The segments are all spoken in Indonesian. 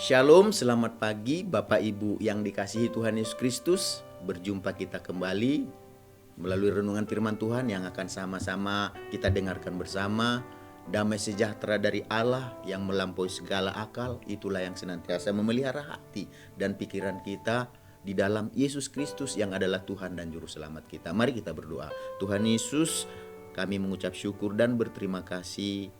Shalom, selamat pagi Bapak Ibu yang dikasihi Tuhan Yesus Kristus. Berjumpa kita kembali melalui renungan firman Tuhan yang akan sama-sama kita dengarkan bersama. Damai sejahtera dari Allah yang melampaui segala akal, itulah yang senantiasa memelihara hati dan pikiran kita di dalam Yesus Kristus yang adalah Tuhan dan Juru Selamat kita. Mari kita berdoa. Tuhan Yesus, kami mengucap syukur dan berterima kasih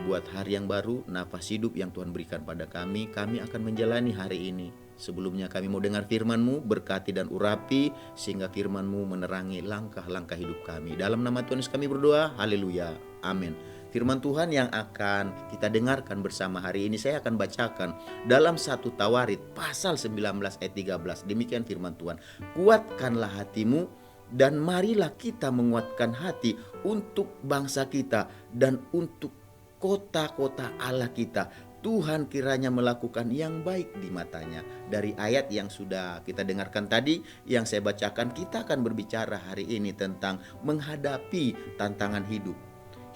buat hari yang baru, nafas hidup yang Tuhan berikan pada kami akan menjalani hari ini. Sebelumnya kami mau dengar firman-Mu, berkati dan urapi, sehingga firman-Mu menerangi langkah-langkah hidup kami. Dalam nama Tuhan Yesus kami berdoa, haleluya, amin. Firman Tuhan yang akan kita dengarkan bersama hari ini, saya akan bacakan dalam 1 Tawarit pasal 19 ayat 13. Demikian firman Tuhan, kuatkanlah hatimu dan marilah kita menguatkan hati untuk bangsa kita dan untuk kota-kota Allah kita. Tuhan kiranya melakukan yang baik di matanya. Dari ayat yang sudah kita dengarkan tadi, yang saya bacakan, kita akan berbicara hari ini tentang menghadapi tantangan hidup.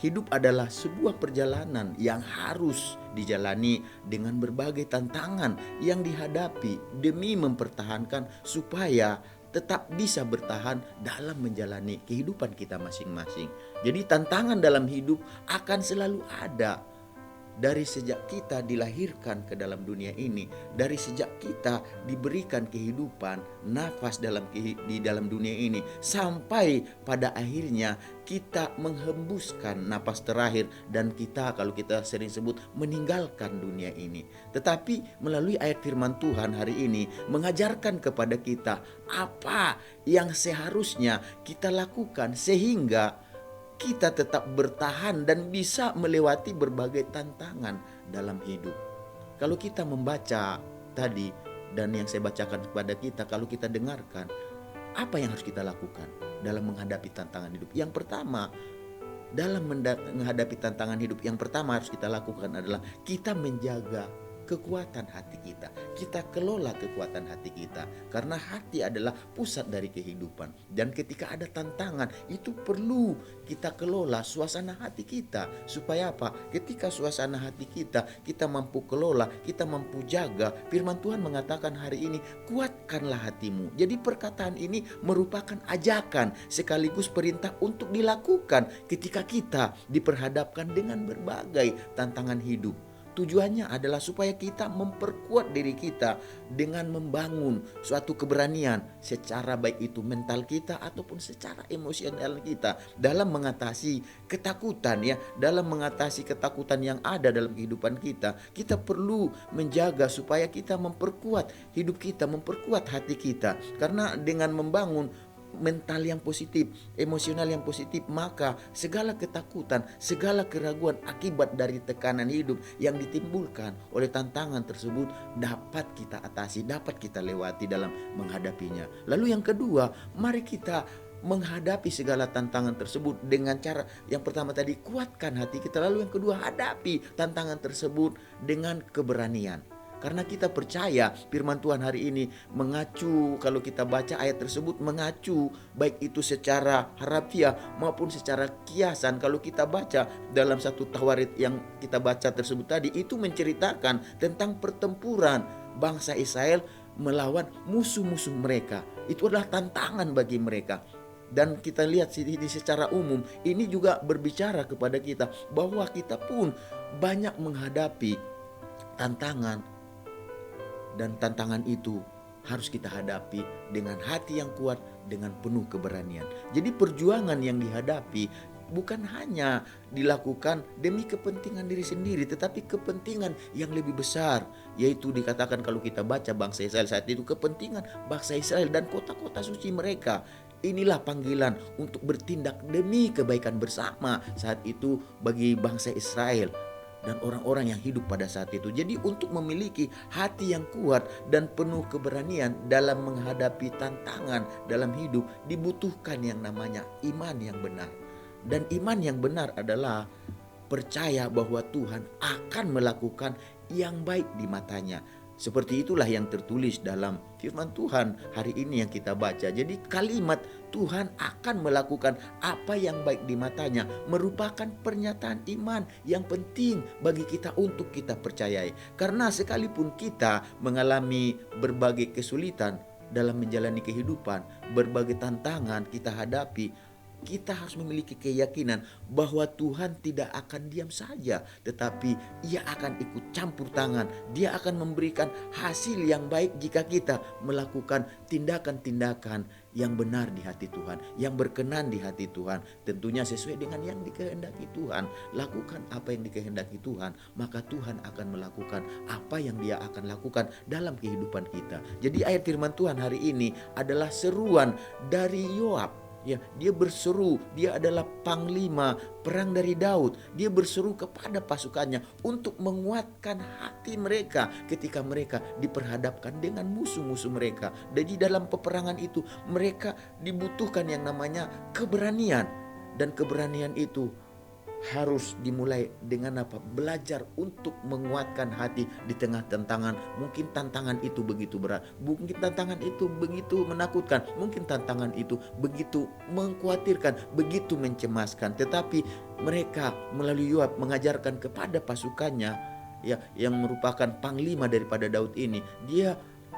Hidup adalah sebuah perjalanan yang harus dijalani dengan berbagai tantangan yang dihadapi demi mempertahankan supaya tetap bisa bertahan dalam menjalani kehidupan kita masing-masing. Jadi tantangan dalam hidup akan selalu ada. Dari sejak kita dilahirkan ke dalam dunia ini, dari sejak kita diberikan kehidupan, nafas di dalam dunia ini, sampai pada akhirnya kita menghembuskan nafas terakhir dan kita, kalau kita sering sebut, meninggalkan dunia ini. Tetapi melalui ayat firman Tuhan hari ini mengajarkan kepada kita apa yang seharusnya kita lakukan sehingga kita tetap bertahan dan bisa melewati berbagai tantangan dalam hidup. Kalau kita membaca tadi dan yang saya bacakan kepada kita, kalau kita dengarkan, apa yang harus kita lakukan dalam menghadapi tantangan hidup? Yang pertama, dalam menghadapi tantangan hidup, yang pertama harus kita lakukan adalah kita menjaga kekuatan hati kita. Kita kelola kekuatan hati kita, karena hati adalah pusat dari kehidupan. Dan ketika ada tantangan, itu perlu kita kelola suasana hati kita. Supaya apa? Ketika suasana hati kita mampu kelola, kita mampu jaga. Firman Tuhan mengatakan hari ini, kuatkanlah hatimu. Jadi perkataan ini merupakan ajakan sekaligus perintah untuk dilakukan ketika kita diperhadapkan dengan berbagai tantangan hidup. Tujuannya adalah supaya kita memperkuat diri kita dengan membangun suatu keberanian secara baik itu mental kita ataupun secara emosional kita dalam mengatasi ketakutan ya, dalam mengatasi ketakutan yang ada dalam kehidupan kita. Kita perlu menjaga supaya kita memperkuat hidup kita, memperkuat hati kita. Karena dengan membangun mental yang positif, emosional yang positif, maka segala ketakutan, segala keraguan akibat dari tekanan hidup yang ditimbulkan oleh tantangan tersebut dapat kita atasi, dapat kita lewati dalam menghadapinya. Lalu yang kedua, mari kita menghadapi segala tantangan tersebut dengan cara yang pertama tadi, kuatkan hati kita. Lalu yang kedua, hadapi tantangan tersebut dengan keberanian. Karena kita percaya firman Tuhan hari ini mengacu, kalau kita baca ayat tersebut mengacu baik itu secara harafiah maupun secara kiasan. Kalau kita baca dalam 1 Tawarit yang kita baca tersebut tadi, itu menceritakan tentang pertempuran bangsa Israel melawan musuh-musuh mereka. Itu adalah tantangan bagi mereka. Dan kita lihat secara umum ini juga berbicara kepada kita bahwa kita pun banyak menghadapi tantangan. Dan tantangan itu harus kita hadapi dengan hati yang kuat, dengan penuh keberanian. Jadi perjuangan yang dihadapi bukan hanya dilakukan demi kepentingan diri sendiri, tetapi kepentingan yang lebih besar. Yaitu dikatakan kalau kita baca bangsa Israel saat itu, kepentingan bangsa Israel dan kota-kota suci mereka. Inilah panggilan untuk bertindak demi kebaikan bersama saat itu bagi bangsa Israel dan orang-orang yang hidup pada saat itu. Jadi untuk memiliki hati yang kuat dan penuh keberanian dalam menghadapi tantangan dalam hidup dibutuhkan yang namanya iman yang benar. Dan iman yang benar adalah percaya bahwa Tuhan akan melakukan yang baik di matanya. Seperti itulah yang tertulis dalam firman Tuhan hari ini yang kita baca. Jadi kalimat Tuhan akan melakukan apa yang baik di matanya merupakan pernyataan iman yang penting bagi kita untuk kita percayai. Karena sekalipun kita mengalami berbagai kesulitan dalam menjalani kehidupan, berbagai tantangan kita hadapi, kita harus memiliki keyakinan bahwa Tuhan tidak akan diam saja, tetapi Ia akan ikut campur tangan. Dia akan memberikan hasil yang baik jika kita melakukan tindakan-tindakan yang benar di hati Tuhan, yang berkenan di hati Tuhan, tentunya sesuai dengan yang dikehendaki Tuhan. Lakukan apa yang dikehendaki Tuhan, maka Tuhan akan melakukan apa yang Dia akan lakukan dalam kehidupan kita. Jadi ayat firman Tuhan hari ini adalah seruan dari Yoab. Ya, dia berseru, dia adalah panglima perang dari Daud. Dia berseru kepada pasukannya untuk menguatkan hati mereka ketika mereka diperhadapkan dengan musuh-musuh mereka. Jadi dalam peperangan itu mereka dibutuhkan yang namanya keberanian. Dan keberanian itu harus dimulai dengan apa? Belajar untuk menguatkan hati di tengah tantangan. Mungkin tantangan itu begitu berat, mungkin tantangan itu begitu menakutkan, mungkin tantangan itu begitu mengkhawatirkan, begitu mencemaskan. Tetapi mereka melalui Yoab mengajarkan kepada pasukannya, ya, yang merupakan panglima daripada Daud ini,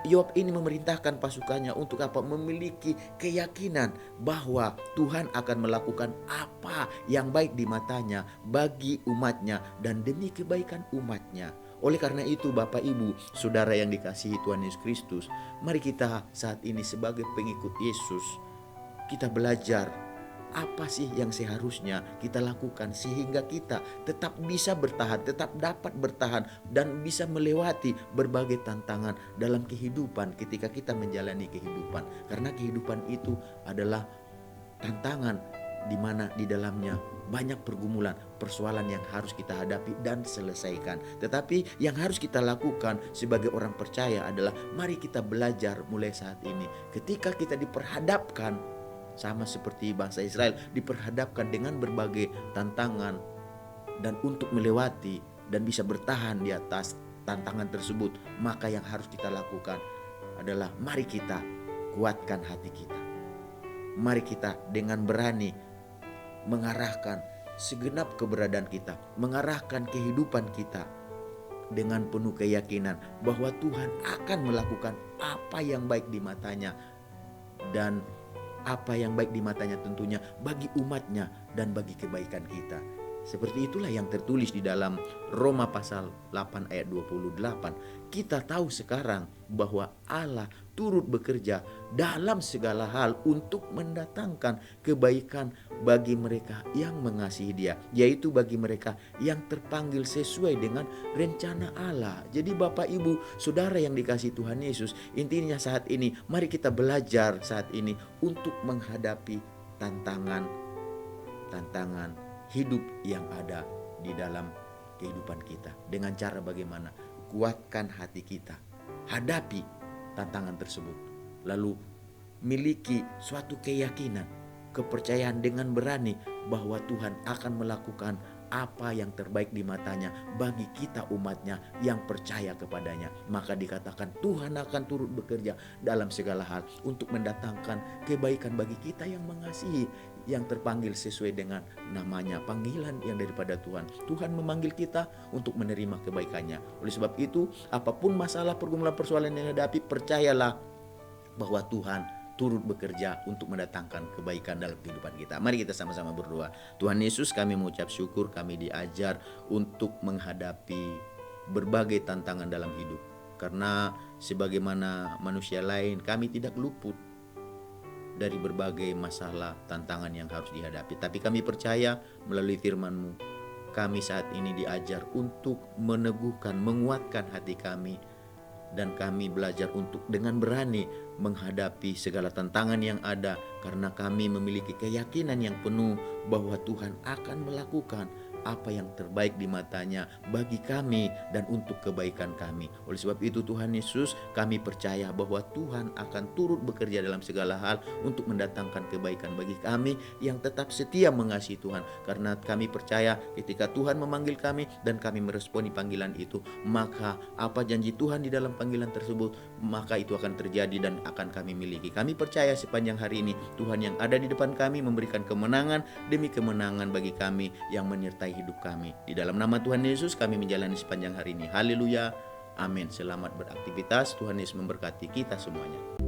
Yoab ini memerintahkan pasukannya untuk apa? Memiliki keyakinan bahwa Tuhan akan melakukan apa yang baik di matanya bagi umatnya dan demi kebaikan umatnya. Oleh karena itu Bapak Ibu Saudara yang dikasihi Tuhan Yesus Kristus, mari kita saat ini sebagai pengikut Yesus, kita belajar apa sih yang seharusnya kita lakukan sehingga kita tetap bisa bertahan, tetap dapat bertahan dan bisa melewati berbagai tantangan dalam kehidupan ketika kita menjalani kehidupan. Karena kehidupan itu adalah tantangan di mana di dalamnya banyak pergumulan, persoalan yang harus kita hadapi dan selesaikan. Tetapi yang harus kita lakukan sebagai orang percaya adalah mari kita belajar mulai saat ini. Ketika kita diperhadapkan sama seperti bangsa Israel, diperhadapkan dengan berbagai tantangan dan untuk melewati dan bisa bertahan di atas tantangan tersebut, maka yang harus kita lakukan adalah mari kita kuatkan hati kita. Mari kita dengan berani mengarahkan segenap keberadaan kita, mengarahkan kehidupan kita dengan penuh keyakinan bahwa Tuhan akan melakukan apa yang baik di matanya, dan apa yang baik di matanya tentunya bagi umatnya dan bagi kebaikan kita. Seperti itulah yang tertulis di dalam Roma pasal 8 ayat 28. Kita tahu sekarang bahwa Allah turut bekerja dalam segala hal untuk mendatangkan kebaikan bagi mereka yang mengasihi Dia, yaitu bagi mereka yang terpanggil sesuai dengan rencana Allah. Jadi Bapak Ibu Saudara yang dikasihi Tuhan Yesus, intinya saat ini mari kita belajar saat ini untuk menghadapi tantangan hidup yang ada di dalam kehidupan kita. Dengan cara bagaimana? Kuatkan hati kita, hadapi tantangan tersebut, lalu miliki suatu keyakinan, kepercayaan dengan berani bahwa Tuhan akan melakukan apa yang terbaik di matanya bagi kita umatnya yang percaya kepadanya. Maka dikatakan Tuhan akan turut bekerja dalam segala hal untuk mendatangkan kebaikan bagi kita yang mengasihi, yang terpanggil sesuai dengan namanya, panggilan yang daripada Tuhan. Tuhan memanggil kita untuk menerima kebaikannya. Oleh sebab itu, apapun masalah, pergumulan, persoalan yang dihadapi, percayalah bahwa Tuhan turut bekerja untuk mendatangkan kebaikan dalam kehidupan kita. Mari kita sama-sama berdoa. Tuhan Yesus, kami mengucap syukur, kami diajar untuk menghadapi berbagai tantangan dalam hidup. Karena sebagaimana manusia lain, kami tidak luput dari berbagai masalah, tantangan yang harus dihadapi. Tapi kami percaya melalui firman-Mu, kami saat ini diajar untuk meneguhkan, menguatkan hati kami, dan kami belajar untuk dengan berani menghadapi segala tantangan yang ada, karena kami memiliki keyakinan yang penuh bahwa Tuhan akan melakukan apa yang terbaik di matanya bagi kami dan untuk kebaikan kami. Oleh sebab itu Tuhan Yesus, kami percaya bahwa Tuhan akan turut bekerja dalam segala hal untuk mendatangkan kebaikan bagi kami yang tetap setia mengasihi Tuhan. Karena kami percaya ketika Tuhan memanggil kami dan kami meresponi panggilan itu, maka apa janji Tuhan di dalam panggilan tersebut, maka itu akan terjadi dan akan kami miliki. Kami percaya sepanjang hari ini Tuhan yang ada di depan kami memberikan kemenangan demi kemenangan bagi kami yang menyertai hidup kami. Di dalam nama Tuhan Yesus kami menjalani sepanjang hari ini. Haleluya. Amin. Selamat beraktivitas. Tuhan Yesus memberkati kita semuanya.